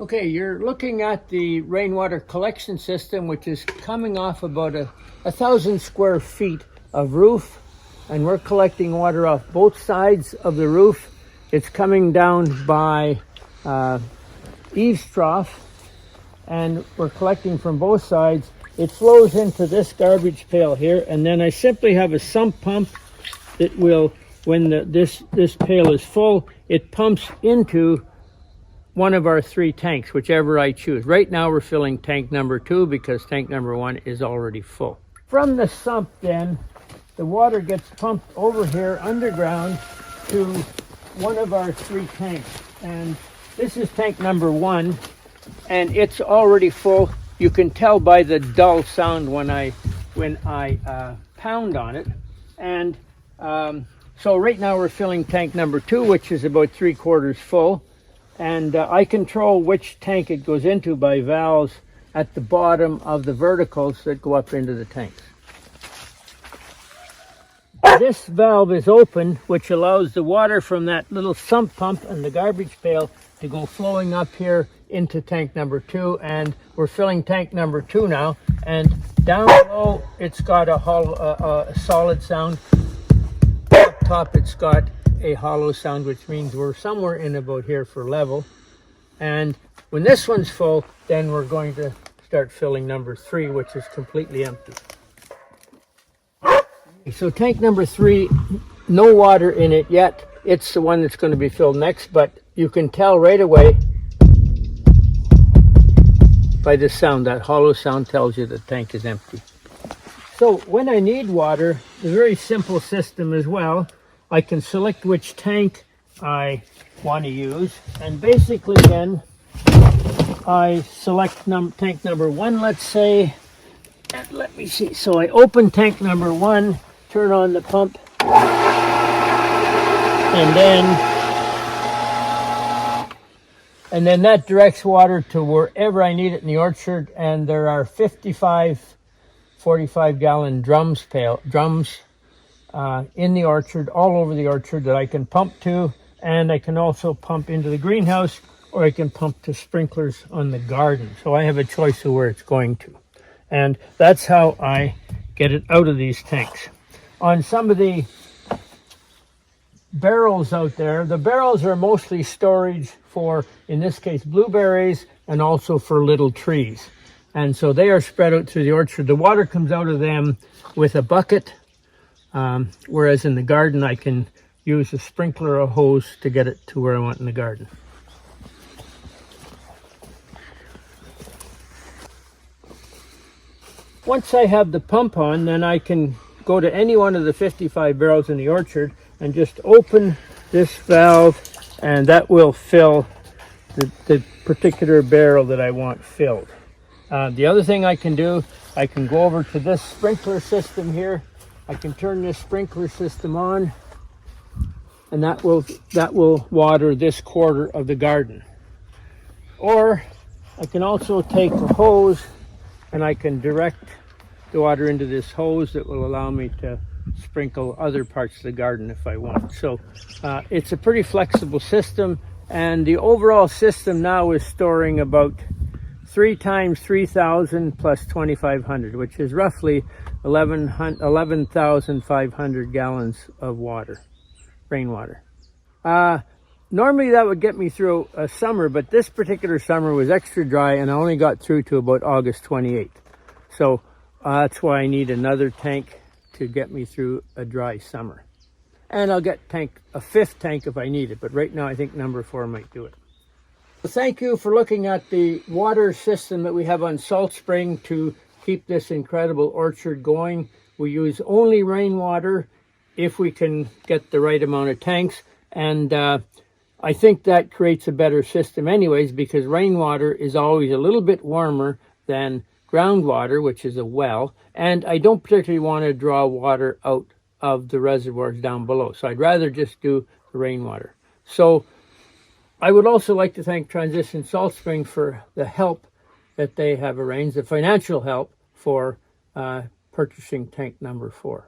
Okay, you're looking at the rainwater collection system, which is coming off about 1,000 square feet of roof, and we're collecting water off both sides of the roof. It's coming down by eaves trough, and we're collecting from both sides. It flows into this garbage pail here, and then I simply have a sump pump that will, when this pail is full, it pumps into one of our 3 tanks, whichever I choose. Right now we're filling tank number 2 because tank number 1 is already full. From the sump then, the water gets pumped over here underground to one of our 3 tanks. And this is tank number 1, and it's already full. You can tell by the dull sound when I pound on it. And so right now we're filling tank number 2, which is about 3/4 full. And I control which tank it goes into by valves at the bottom of the verticals that go up into the tanks. This valve is open, which allows the water from that little sump pump and the garbage pail to go flowing up here into tank number 2. And we're filling tank number 2 now. And down below, it's got a solid sound. Up top, it's got a hollow sound, which means we're somewhere in about here for level. And when this one's full, then we're going to start filling number 3, which is completely empty. So tank number 3, no water in it yet. It's the one that's going to be filled next, but you can tell right away by the sound. That hollow sound tells you the tank is empty. So when I need water, it's a very simple system as well. I can select which tank I want to use, and basically then I select tank number 1, let's say, and let me see. So I open tank number 1, turn on the pump, and then that directs water to wherever I need it in the orchard. And there are 55 45-gallon drums in the orchard, all over the orchard, that I can pump to, and I can also pump into the greenhouse, or I can pump to sprinklers on the garden. So I have a choice of where it's going to. And that's how I get it out of these tanks. On some of the barrels out there, the barrels are mostly storage for, in this case, blueberries, and also for little trees. And so they are spread out through the orchard. The water comes out of them with a bucket, whereas in the garden I can use a sprinkler or a hose to get it to where I want in the garden. Once I have the pump on, then I can go to any one of the 55 barrels in the orchard and just open this valve, and that will fill the particular barrel that I want filled. The other thing I can do, I can go over to this sprinkler system here. I can turn this sprinkler system on, and that will water this quarter of the garden. Or I can also take a hose and I can direct the water into this hose that will allow me to sprinkle other parts of the garden if I want. So it's a pretty flexible system, and the overall system now is storing about 3 times 3,000 plus 2,500, which is roughly 11,500 gallons of water, rainwater. Normally that would get me through a summer, but this particular summer was extra dry, and I only got through to about August 28th. So that's why I need another tank to get me through a dry summer. And I'll get a 5th tank if I need it, but right now I think number 4 might do it. Well, thank you for looking at the water system that we have on Salt Spring to keep this incredible orchard going. We use only rainwater if we can get the right amount of tanks, and I think that creates a better system anyways, because rainwater is always a little bit warmer than groundwater, which is a well, and I don't particularly want to draw water out of the reservoirs down below, so I'd rather just do the rainwater. So I would also like to thank Transition Salt Spring for the help that they have arranged, the financial help for purchasing tank number 4.